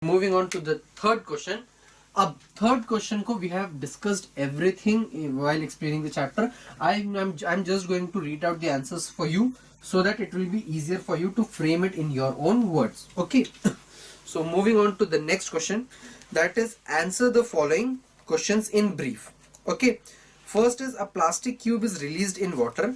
Moving on to the third question. अब third question को we have discussed everything while explaining the chapter. I'm just going to read out the answers for you so that it will be easier for you to frame it in your own words. Okay. So moving on to the next question, that is answer the following questions in brief. Okay. First is a plastic cube is released in water.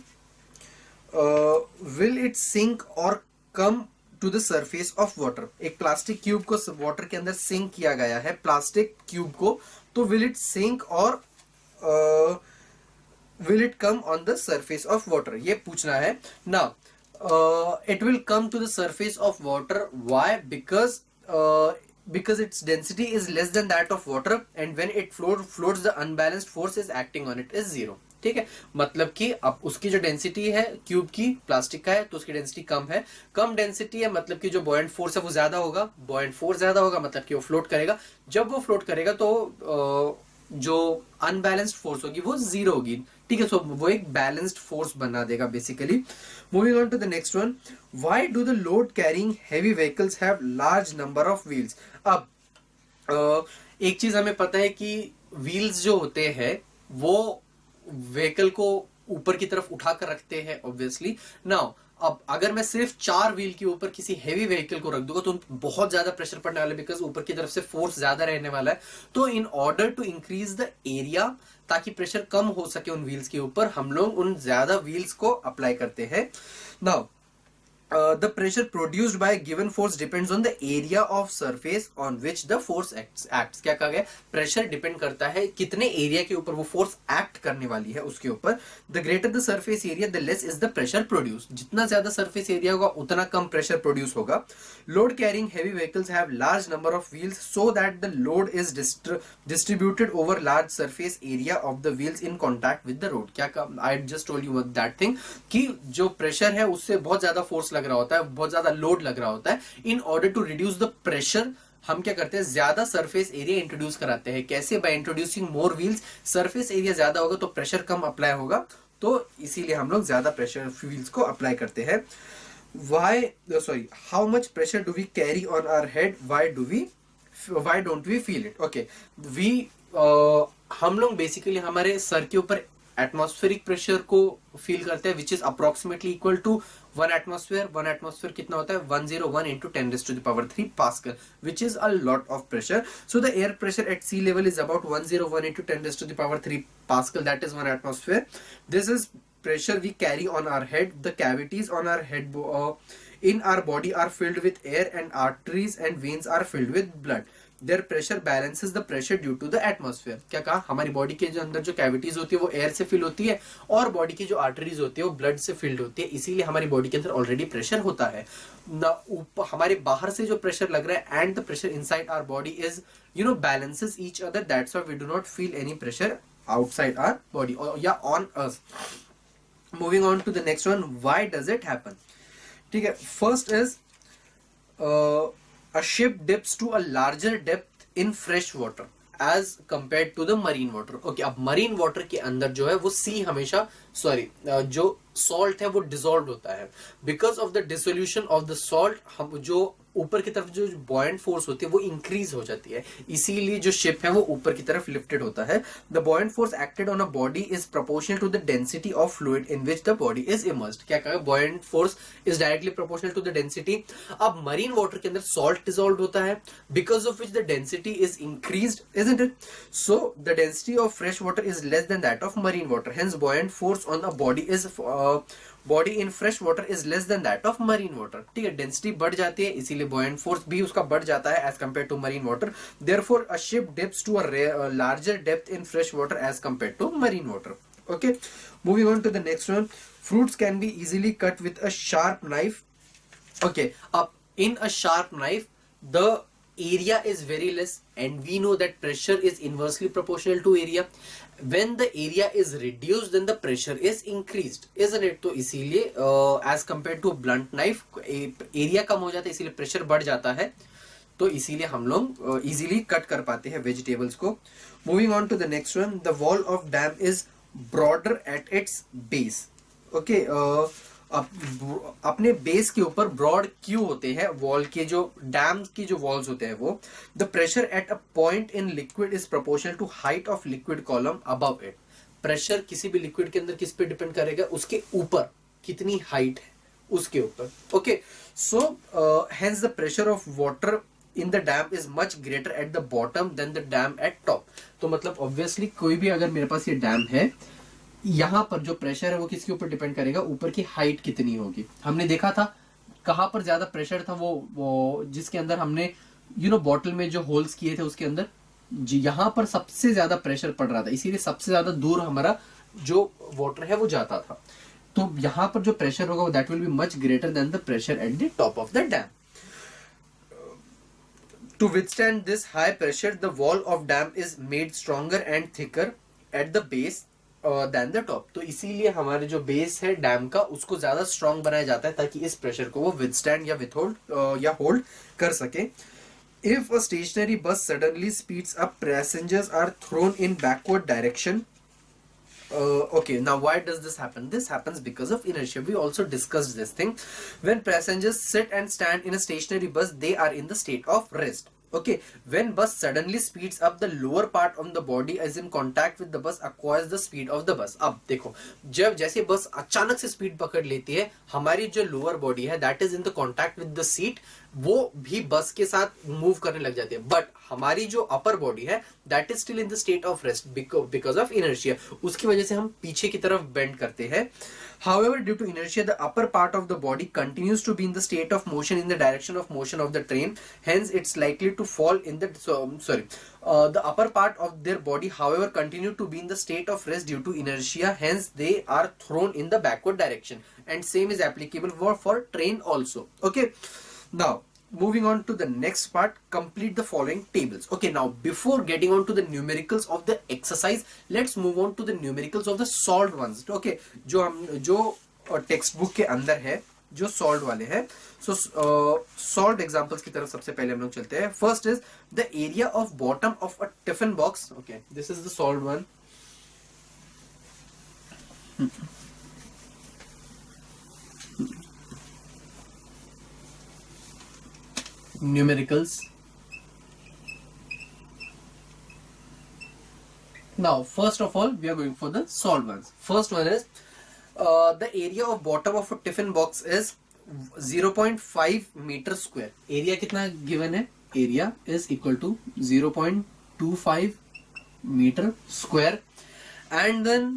Will it sink or come to the surface of water? एक plastic cube को water के अंदर sink किया गया है, plastic cube को, तो will it sink और will it come on the surface of water, ये पूछना है. Now it will come to the surface of water. Why? because its density is less than that of water and when it floats the unbalanced force is acting on it is zero. ठीक है, मतलब कि अब उसकी जो density है cube की, plastic का है, तो उसकी डेंसिटी कम है. कम डेंसिटी है मतलब कि जो बॉयंट फोर्स है वो ज्यादा होगा. बॉयंट फोर्स ज्यादा होगा मतलब कि वो फ्लोट करेगा. जब वो फ्लोट करेगा तो जो अनबैलेंस्ड फोर्स होगी वो जीरो होगी. ठीक है, सो वो एक बैलेंस्ड फोर्स बना देगा basically. Moving on to the next one. Why do the load carrying heavy vehicles have large number of wheels? अब एक चीज हमें पता है कि व्हील्स जो होते हैं वो व्हीकल को ऊपर की तरफ उठा कर रखते हैं ऑब्वियसली. नाउ अब अगर मैं सिर्फ 4 व्हील के ऊपर किसी हेवी व्हीकल को रख दूंगा तो बहुत ज्यादा प्रेशर पड़ने वाला है, बिकॉज ऊपर की तरफ से फोर्स ज्यादा रहने वाला है. तो in order to increase the area, ताकि प्रेशर कम हो सके उन व्हील्स के ऊपर, हम लोग उन ज्यादा व्हील्स को अप्लाई करते हैं. Now the pressure produced by a given force depends on the area of surface on which the force acts. क्या कहा गया? प्रेशर डिपेंड करता है कितने एरिया के ऊपर वो फोर्स एक्ट करने वाली है उसके ऊपर. The greater the surface area the less is the pressure produce. जितना ज्यादा सरफेस एरिया होगा उतना कम प्रेशर प्रोड्यूस होगा. Load carrying heavy vehicles have large number of wheels so that the load is distributed over large surface area of the wheels in contact with the road. क्या I just told you that thing कि जो pressure है उससे बहुत ज्यादा force लग रहा होता है, बहुत ज्यादा लोड लग रहा होता है. In order to reduce the pressure हम क्या करते हैं? ज्यादा सरफेस एरिया इंट्रोड्यूस कराते हैं. कैसे? By introducing more wheels. Surface area ज्यादा होगा तो प्रेशर कम अप्लाई होगा, तो इसीलिए हम लोग ज्यादा प्रेशर व्हील्स को अप्लाई करते हैं. How much pressure do we carry on our head? Why don't we feel it? Okay, हम लोग बेसिकली हमारे सर के ऊपर एटमॉस्फेरिक प्रेशर को फील करते हैं, which is approximately equal to 1 atmosphere. 1 atmosphere कितना होता है? 101 into 10⁻³ pascal, which is a lot of pressure. So the air pressure at sea level is about 101 into 10⁻³ pascal. That is 1 atmosphere. This is pressure we carry on our head. The cavities on our head in our body are filled with air and arteries and veins are filled with blood. Their pressure balances the pressure due to the atmosphere. क्या कहा? हमारी body के जो अंदर जो cavities होती है वो एयर से फिल होती है और बॉडी की जो आर्टरीज होती है वो ब्लड से फिल्ड होती है, इसीलिए हमारी बॉडी के अंदर ऑलरेडी प्रेशर होता है. हमारे बाहर से जो प्रेशर लग रहा है and the pressure inside our body is balances each other. That's why we do not feel any pressure outside our body या on us. Moving on to the next one. Why does it happen? ठीक है, first is a ship dips to a larger depth in fresh water as compared to the marine water. Okay, अब marine water के अंदर जो है वो सी हमेशा जो सॉल्ट है वो डिसॉल्व होता है. Because of the dissolution of the salt हम जो ऊपर की तरफ जो बॉयंट फोर्स होती है वो इंक्रीज हो जाती है, इसीलिए जो शिप है वो ऊपर की तरफ लिफ्टेड होता है. The buoyant force acted on a body is proportional to the density of fluid in which the body is immersed. क्या कहा? Buoyant force is directly proportional to the density. अब मरीन वाटर के अंदर salt dissolve होता है, because of which the density is increased, isn't it? So the density of fresh water is less than that of marine water, hence buoyant force on a body in fresh water is less than that of marine water. ठीक है, density बढ़ जाती है इसीलिए buoyant force भी उसका बढ़ जाता है as compare to marine water. Therefore a ship dips to a larger depth in fresh water as compare to marine water. Okay, moving on to the next one. Fruits can be easily cut with a sharp knife. Okay, अब in a sharp knife the area is very less and we know that pressure is inversely proportional to area. When the area is reduced then the pressure is increased, isn't it? तो इसीलिए as compared to blunt knife area कम हो जाता है इसीलिए pressure बढ़ जाता है, तो इसीलिए हम लोग इजीली कट कर पाते हैं वेजिटेबल्स को. Moving on to the next one. The wall of dam is broader at its base. Okay, अपने बेस के ऊपर ब्रॉड क्यों होते हैं वॉल के, जो डैम की जो वॉल्स होते हैं वो, the pressure at a point in liquid is proportional to height of liquid column above it. Pressure किसी भी लिक्विड के अंदर किस पे डिपेंड करेगा, उसके ऊपर कितनी हाइट है उसके ऊपर। Okay, so hence the pressure of water in the dam is much greater at the bottom than the dam at top. तो मतलब ऑब्वियसली कोई भी, अगर मेरे पास ये डैम है, यहां पर जो प्रेशर है वो किसके ऊपर डिपेंड करेगा, ऊपर की हाइट कितनी होगी। हमने देखा था कहां पर ज्यादा प्रेशर था, वो जिसके अंदर हमने बॉटल में जो होल्स किए थे उसके अंदर जी, यहां पर सबसे ज्यादा प्रेशर पड़ रहा था, इसीलिए सबसे ज्यादा दूर हमारा जो वाटर है वो जाता था। तो यहां पर जो प्रेशर होगा that will be much greater than the pressure at the top of the dam. To withstand this high pressure, the wall of dam is made stronger and thicker at the base than the top. तो इसीलिए हमारे जो base है dam का उसको ज्यादा strong बनाया जाता है ताकि इस प्रेशर को वो विथस्टैंड या विथहोल्ड या होल्ड कर सके। If a stationary bus suddenly speeds up, passengers are thrown in backward direction. Okay, now why does this happen? This happens because of inertia. We also discussed this thing. When passengers sit and stand in a stationary bus, they are in the state of rest. Okay, when bus suddenly speeds up, the lower part of the body is in contact with the bus, acquires the speed of the bus. अब देखो, जब जैसे बस अचानक से speed पकड़ लेती है, हमारी जो लोअर बॉडी है that is in the contact with the seat, वो भी बस के साथ मूव करने लग जाती है। बट हमारी जो अपर बॉडी है that is still in the state of rest because of inertia. उसकी वजह से हम पीछे की तरफ बेंड करते हैं। However, due to inertia, the upper part of the body continues to be in the state of motion in the direction of motion of the train. Hence, it's likely to fall in the the upper part of their body, however, continue to be in the state of rest due to inertia. Hence, they are thrown in the backward direction. And same is applicable for train also. Okay. Now, moving on to the next part, complete the following tables. Okay, now before getting on to the numericals of the exercise, let's move on to the numericals of the solved ones. Okay, जो text book के अंदर है, जो solve वाले हैं। सो solve examples की तरफ सबसे पहले हम लोग चलते हैं। First is the area of bottom of a tiffin box. Okay, this is the solve one. Numericals. Now, first of all, we are going for the solved ones. First one is the area of bottom of a tiffin box is 0.5 meter square. Area कितना given है? Area is equal to 0.25 meter square, and then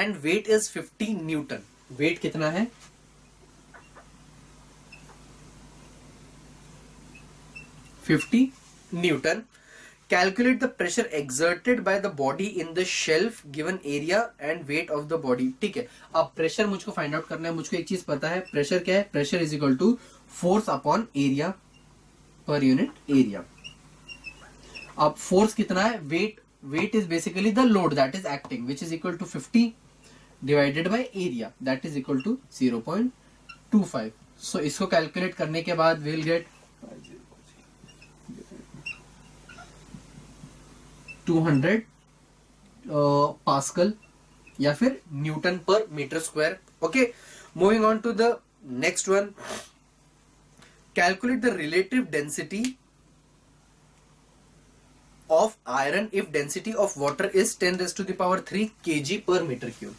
and weight is 50 Newton. Weight कितना है? 50 Newton. Calculate the pressure exerted by the body in the shelf given area and weight of the body. ठीक है, अब pressure मुझको find out करना है। मुझको एक चीज पता है, प्रेशर क्या है? Pressure is equal to force upon area per unit area. अब फोर्स कितना है? Weight is basically the load that is acting, which is equal to 50 divided by area that is equal to 0.25। So इसको calculate करने के बाद will get 200 pascal या फिर newton per metre square. Okay, moving on to the next one, calculate the relative density of iron if density of water is 10⁻³ kg per metre cube.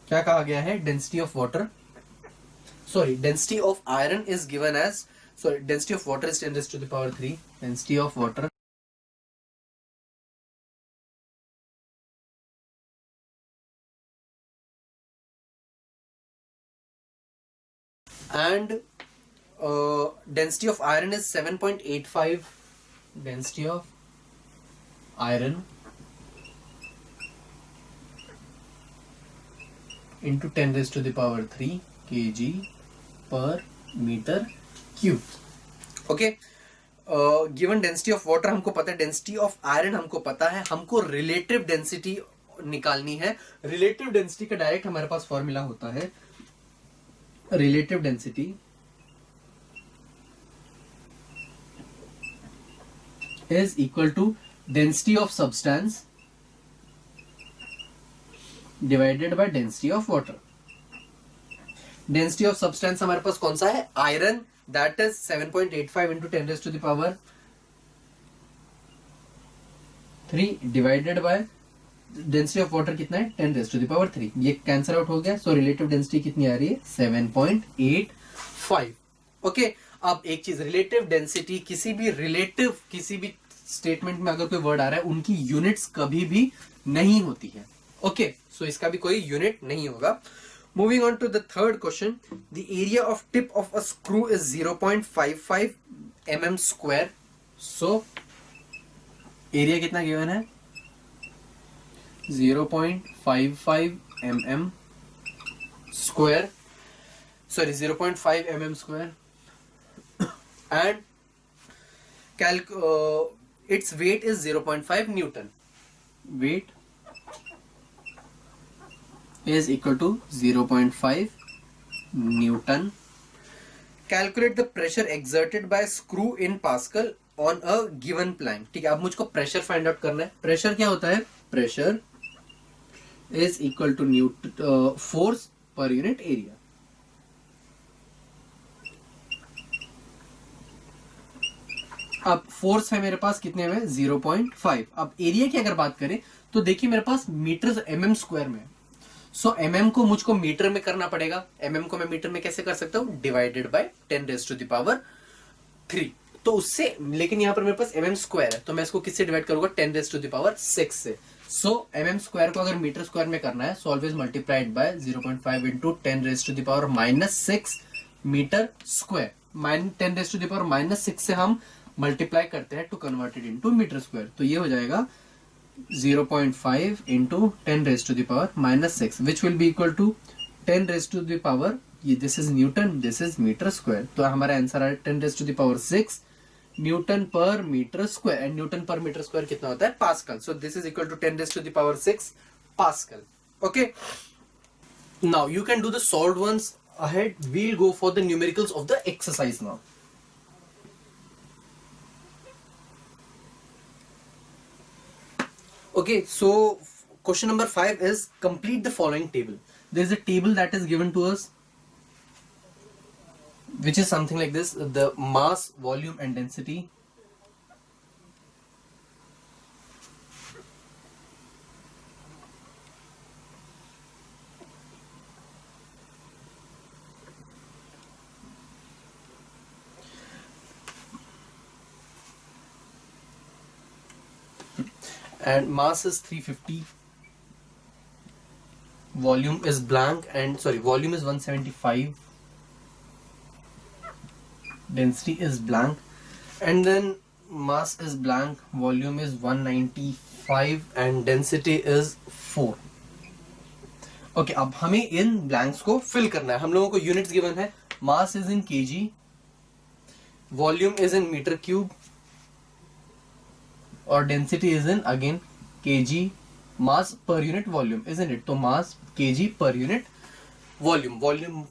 क्या कहा गया है? Density of water, sorry, density of iron is given as, sorry, density of water is 10⁻³, density of water and density of iron is 7.85, density of iron into 10⁻³ kg per meter cube. Okay, given density of water हमको पता है, density of iron हमको पता है, हमको relative density निकालनी है। Relative density का डायरेक्ट हमारे पास फॉर्मूला होता है, relative density is equal to density of substance divided by density of water. Density of substance हमारे पास कौन सा है, iron, that is 7.85 into 10⁻³ divided by density of water कितना है, 10⁻³। ये कैंसिल आउट हो गया, सो रिलेटिव डेंसिटी कितनी आ रही है, 7.85। ओके, अब एक चीज, रिलेटिव डेंसिटी, किसी भी स्टेटमेंट में अगर कोई वर्ड आ रहा है, उनकी यूनिट्स कभी भी नहीं होती है। ओके, सो इसका भी कोई यूनिट नहीं होगा। Moving on to the third question, the area of tip of a screw is 0.55 mm²। So area कितना गिवन है, 0.55 mm², sorry 0.5 mm², and its weight is 0.5 Newton. Weight is equal to 0.5 Newton. Calculate the pressure exerted by screw in Pascal on a given plank. ठीक है, अब मुझको pressure find out करना है। Pressure क्या होता है, pressure is equal to force per unit area. अब फोर्स है मेरे पास कितने में, 0.5। अब एरिया की अगर बात करें तो देखिए मेरे पास मीटर mm² में, सो mm को मुझको मीटर में करना पड़ेगा। mm को मैं मीटर में कैसे कर सकता हूं, डिवाइडेड बाय 10⁻³ तो उससे, लेकिन यहाँ पर मेरे पास mm² है, तो मैं इसको किससे डिवाइड करूंगा, 10⁻6 से। सो mm² को अगर मीटर स्क्वायर में करना है, so always multiplied by 0.5 into 10⁻6 metre square. 10⁻6 से हम मल्टीप्लाई करते हैं to convert it into metre square, तो ये हो जाएगा 0.5 into 10⁻6 which will be equal to 10⁻, ये this is newton, this is metre square, तो हमारा आंसर है 10⁻6 newton per metre square. And newton per metre square कितना होता है, pascal, so this is equal to 10⁻6 pascal. Okay, now you can do the solved ones ahead. We'll go for the numericals of the exercise now. Okay, so question number 5 is complete the following table. There is a table that is given to us, which is something like this: the mass, volume, and density. And mass is 350, volume is blank, and volume is 175, density is blank, and then mass is blank, volume is 195, and density is 4. Okay, अब हमें इन blanks को fill करना है। हम लोगों को units given है, mass is in kg, volume is in metre cube, और density is in again kg, mass per unit volume is in it, तो mass kg per unit volume,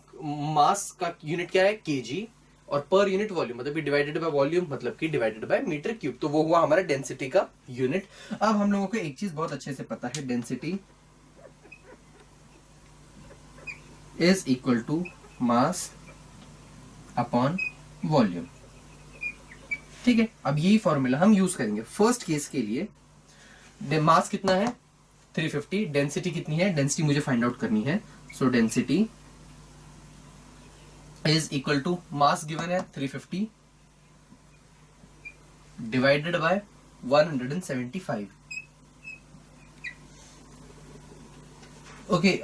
mass का यूनिट क्या है, केजी, और पर unit volume मतलब कि divided by volume मतलब कि डिवाइडेड बाय मीटर क्यूब, तो वो हुआ हमारा डेंसिटी का यूनिट। अब हम लोगों को एक चीज बहुत अच्छे से पता है, density is equal to mass upon volume. ठीक है, अब यही फॉर्मूला हम यूज करेंगे फर्स्ट केस के लिए। मास कितना है, 350, डेंसिटी कितनी है, डेंसिटी मुझे फाइंड आउट करनी है, so density is equal to mass given है 350 divided by 175। Okay,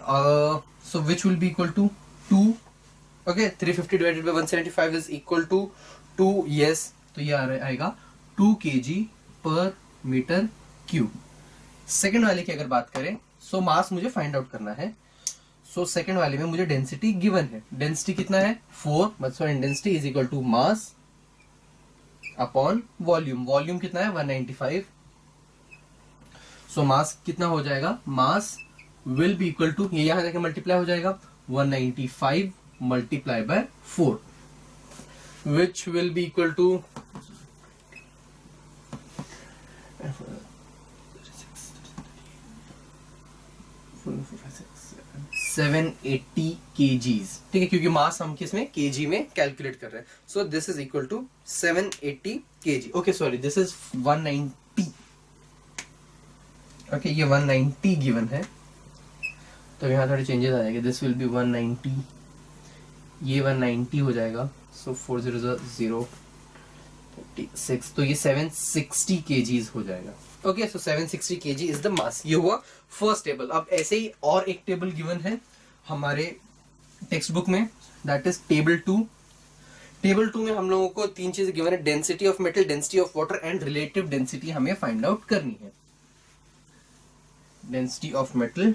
so which will be equal to 2। Okay, 350 divided by 175 is equal to 2, yes, तो ये आएगा 2 kg per metre cube. Second वाले की अगर बात करें, सो मास मुझे फाइंड आउट करना है, सो सेकेंड वाले में मुझे डेंसिटी गिवन है, डेंसिटी कितना है 4, मतलब density is equal to mass upon volume, volume कितना है 195, सो मास कितना हो जाएगा, mass will be equal to, ये यहां जाके मल्टीप्लाई हो जाएगा 195 multiply by 4, which will be equal to 7 780 kgs, ठीक है, क्योंकि मास हम किसमें kg में कैलकुलेट कर रहे हैं. So this is equal to 780 kg. Okay sorry, this is 190. Okay, ये 190 गिवन है, तो यहाँ थोड़े चेंजेस आ जाएंगे. दिस विल बी 190, ये 190 हो जाएगा. सो 400 तो ये 760 kgs हो जाएगा. Okay, so 760 kg is the mass. ये हुआ फर्स्ट टेबल. अब ऐसे ही और एक टेबल गिवन है हमारे टेक्स्ट बुक में, दैट इज टेबल 2. टेबल 2 में हम लोगों को तीन चीजें गिवन है: density of metal, density of water and relative density हमें फाइंड आउट करनी है. Density of metal,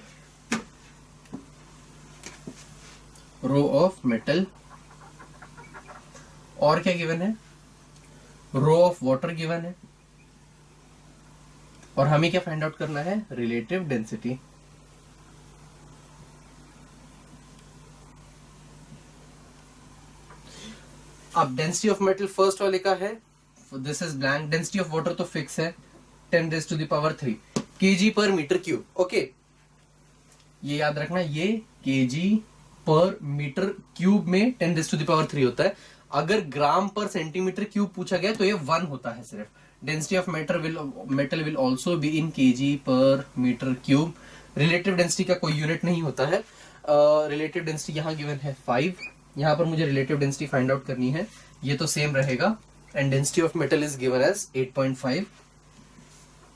rho of metal, और क्या गिवन है? रो ऑफ वाटर गिवन है, और हमें क्या फाइंड आउट करना है? Relative density. अब डेंसिटी ऑफ मेटल फर्स्ट वाले का है, this is blank. Density of water तो फिक्स है, 10⁻³ kg per metre cube. Okay, ये याद रखना, ये kg पर मीटर क्यूब में 10⁻³ होता है. अगर ग्राम पर सेंटीमीटर क्यूब पूछा गया तो ये 1 होता है सिर्फ. Density of metal will also be in kg per metre cube. Relative density का कोई यूनिट नहीं होता है. रिलेटिव डेंसिटी यहाँ गिवन है 5. यहाँ पर मुझे रिलेटिव डेंसिटी फाइंड आउट करनी है, ये तो सेम रहेगा. And density of metal is given as 8.5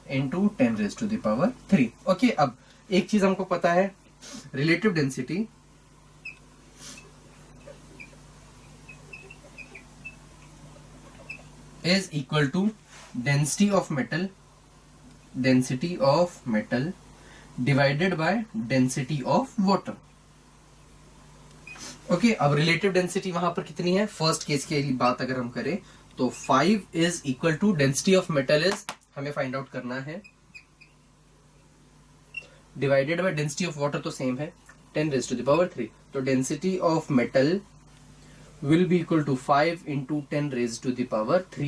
into 10⁻³ okay, अब एक चीज हमको पता है, relative density is equal to density of metal divided by density of water. Okay, अब रिलेटिव डेंसिटी वहां पर कितनी है? फर्स्ट केस की बात अगर हम करें तो 5 is equal to density of metal is, हमें फाइंड आउट करना है, divided by density of water तो सेम है, 10⁻³. तो density of metal will be equal to 5 into 10⁻³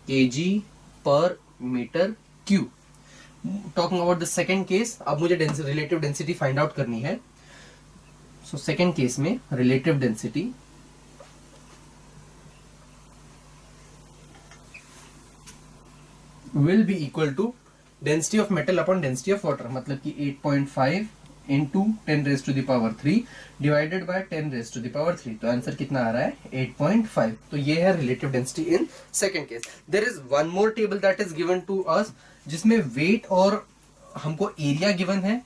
kg per meter cube. Talking about the second case, अब मुझे relative density find out करनी है. So second case में relative density will be equal to density of metal upon density of water. मतलब कि 8.5 into 10⁻³ divided by 10⁻³. तो answer कितना आ रहा है? 8.5. तो ये है relative density in second case. There is one more table that is given to us, जिसमें वेट और हमको एरिया गिवन है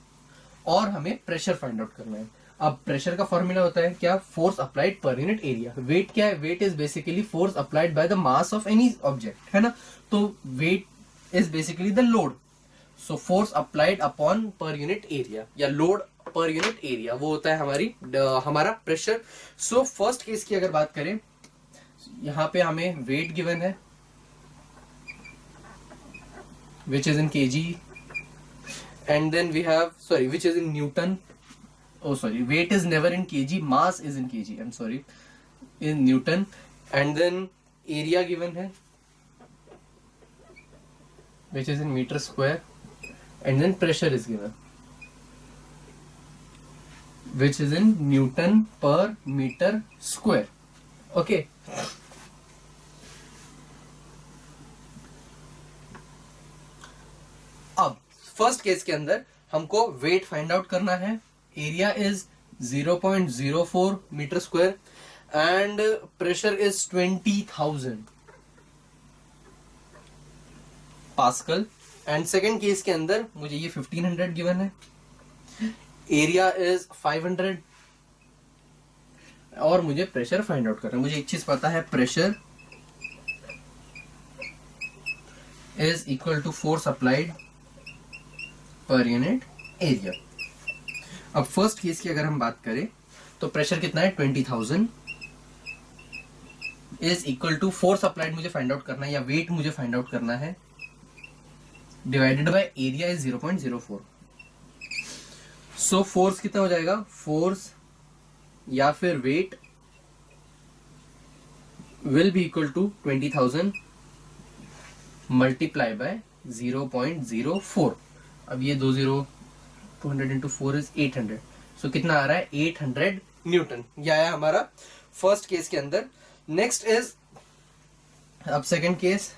और हमें प्रेशर फाइंड आउट करना है. अब प्रेशर का फॉर्मूला होता है क्या? Force applied per unit area. Weight क्या है? Weight is basically force applied by the mass of any object, है ना. तो weight is basically the load. So force applied upon per unit area या लोड पर यूनिट एरिया, वो होता है हमारा प्रेशर. सो फर्स्ट केस की अगर बात करें, यहां पे हमें वेट गिवन है which is in kg, and then we have which is in newton. Weight is never in kg, mass is in kg, I am sorry, in newton. And then area given है which is in meter square, and then pressure is given which is in Newton per meter square. Okay, अब first case के अंदर हमको weight find out करना है. Area is 0.04 metre square and pressure is 20,000 pascal. And second case के अंदर मुझे ये 1500 गिवन है, एरिया इज 500 और मुझे प्रेशर फाइंड आउट करना है. मुझे एक चीज पता है, pressure is equal to force applied per unit area. अब फर्स्ट केस की अगर हम बात करें तो प्रेशर कितना है? 20,000 is equal to force applied मुझे फाइंड आउट करना है या वेट मुझे फाइंड आउट करना है, divided by area is 0.04. So force कितना हो जाएगा? फोर्स या फिर weight will be equal to 20,000 multiply by 0.04. अब ये 200 इंटू 4 इज 800. सो कितना आ रहा है 800 न्यूटन। यह आया हमारा फर्स्ट केस के अंदर। नेक्स्ट इज अब second case,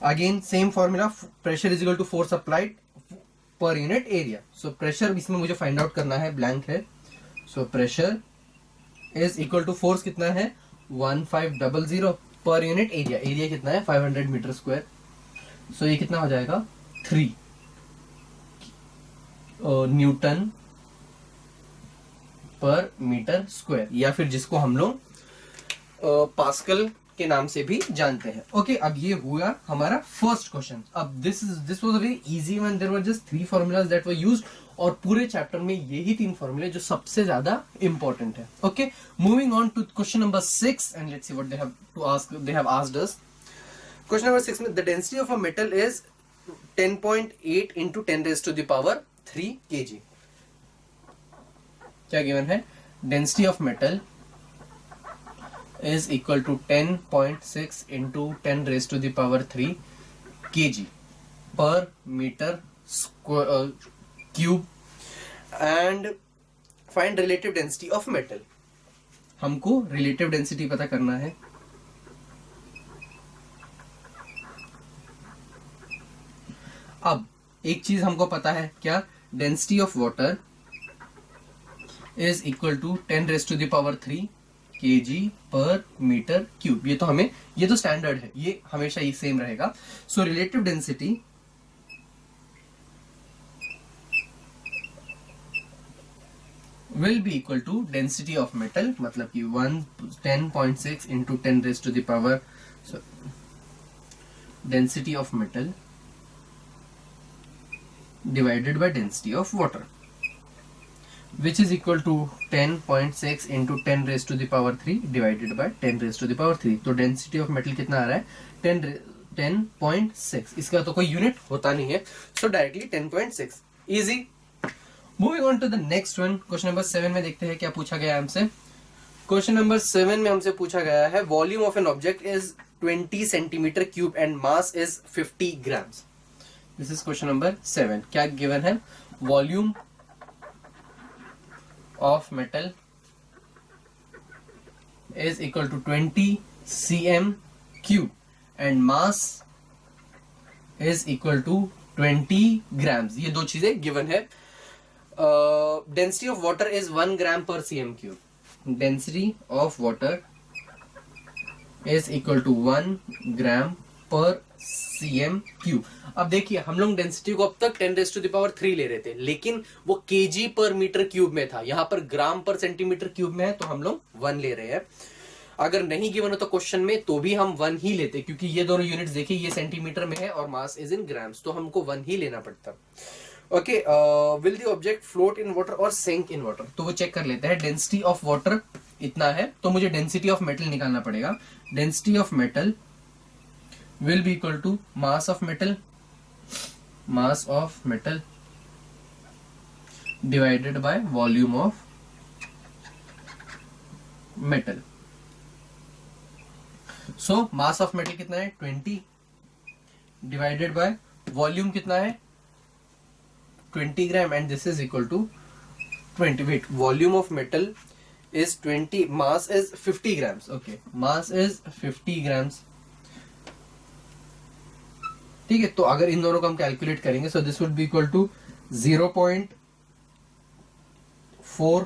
again same formula, pressure is equal to force applied per unit area. So pressure इसमें मुझे फाइंड आउट करना है, ब्लैंक है। So pressure is equal to force कितना है 1500 पर यूनिट एरिया, एरिया कितना है 500 मीटर स्क्वायर। सो ये कितना हो जाएगा 3 न्यूटन पर मीटर स्क्वायर, या फिर जिसको हम लोग पास्कल के नाम से भी जानते हैं। ओके, अब ये हुआ हमारा फर्स्ट क्वेश्चन। अब this was a very easy one, there were just 3 formulas that were used, और पूरे चैप्टर में यही 3 फॉर्मूले जो सबसे ज्यादा इंपॉर्टेंट है। Okay, moving on to question number 6 and let's see what they have asked us. Question number 6 में the density of a metal is 10.8 into 10 raised to the power 3 kg। क्या गिवन है, density of metal is equal to 10.6 into 10 raised to the power 3 kg per meter cube and find relative density of metal। हमको relative density पता करना है। अब एक चीज हमको पता है, क्या, density of water is equal to 10 raised to the power 3 kg per metre cube. ये तो हमें, ये तो स्टैंडर्ड है, ये हमेशा ये सेम रहेगा। So relative density will be equal to density of metal, मतलब कि 10.6 into 10 raise to the power, density of metal divided by density of water, which is equal to 10.6 into 10 raised to the power 3 divided by 10 raised to the power 3। तो density of metal कितना आ रहा है 10.6। इसका तो कोई unit होता नहीं है, so directly 10.6, easy। Moving on to the next one, question number 7 में देखते हैं क्या पूछा गया हमसे। क्वेश्चन नंबर 7 में हमसे पूछा गया है volume of an object is 20 centimetre cube and mass is 50 grams. This is question number 7। क्या गिवन है, volume of metal is equal to 20 cm cube and mass is equal to 20 grams। ये दो चीजें गिवन है। Density of water is 1 gram per cm cube. Density of water is equal to 1 gram per cm cube. अब देखिए, हम लोग density को अब तक 10 रेज़ टू द पावर 3 ले रहे थे, लेकिन वो केजी पर मीटर क्यूब में था, यहाँ पर ग्राम पर सेंटीमीटर क्यूब में है, तो हम लोग 1 ले रहे हैं। अगर नहीं गिवन हो तो क्वेश्चन में, तो भी हम 1 ही लेते, क्योंकि ये दोनों यूनिट्स देखिए, ये सेंटीमीटर में है और मास इज इन ग्राम्स, तो हमको 1 ही लेना पड़ता। Okay, will the object float in water और सिंक इन वाटर, तो वो चेक कर लेते हैं। डेंसिटी ऑफ वाटर इतना है, तो मुझे डेंसिटी ऑफ मेटल निकालना पड़ेगा। Density of metal will be equal to mass of metal divided by volume of metal। so mass of metal कितना है 20 divided by volume कितना है 20 ग्राम and this is equal to 20। wait, volume of metal is 20, mass is 50 grams। okay, mass is 50 grams। ठीक है, तो अगर इन दोनों को हम कैलकुलेट करेंगे, so this would be equal to 0.4।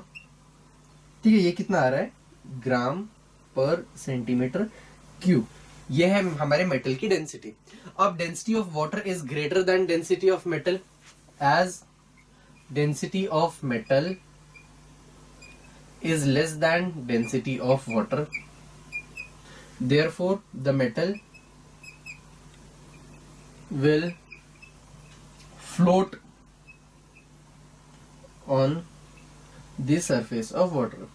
ठीक है, ये कितना आ रहा है ग्राम पर सेंटीमीटर क्यूब। ये है हमारे मेटल की डेंसिटी। अब density of water is greater than density of metal, as density of metal is less than density of water, therefore the metal will float on the surface of water।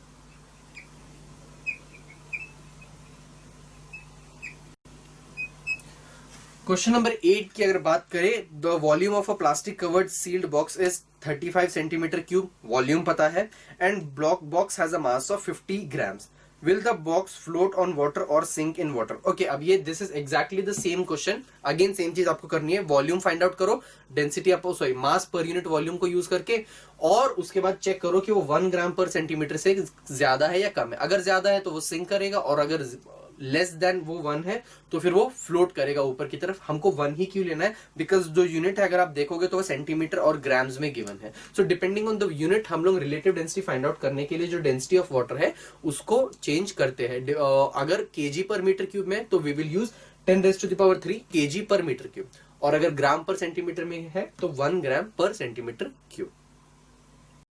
Question number 8 की अगर बात करें, the volume of a plastic covered sealed box is 35 centimetre cube, volume पता है, and block box has a mass of 50 grams. Will the box float on water और sink in water? Okay, अब ये this is exactly the same question, again same चीज आपको करनी है, volume find out करो, डेंसिटी आपको sorry mass per unit volume को यूज करके, और उसके बाद चेक करो कि वो 1 ग्राम पर सेंटीमीटर से ज्यादा है या कम है। अगर ज्यादा है तो वो सिंक करेगा, और अगर लेस देन वो 1 है तो फिर वो फ्लोट करेगा ऊपर की तरफ। हमको 1 ही क्यों लेना है? बिकॉज जो यूनिट है अगर आप देखोगे तो वो सेंटीमीटर और ग्राम्स में गिवन है। So depending on the unit हम लोग रिलेटिव डेंसिटी फाइंड आउट करने के लिए जो डेंसिटी ऑफ वाटर है उसको चेंज करते हैं। अगर केजी पर मीटर क्यूब में तो वी विल यूज 10⁻³ केजी पर मीटर क्यूब, और अगर ग्राम पर सेंटीमीटर में है तो 1 ग्राम पर सेंटीमीटर क्यूब।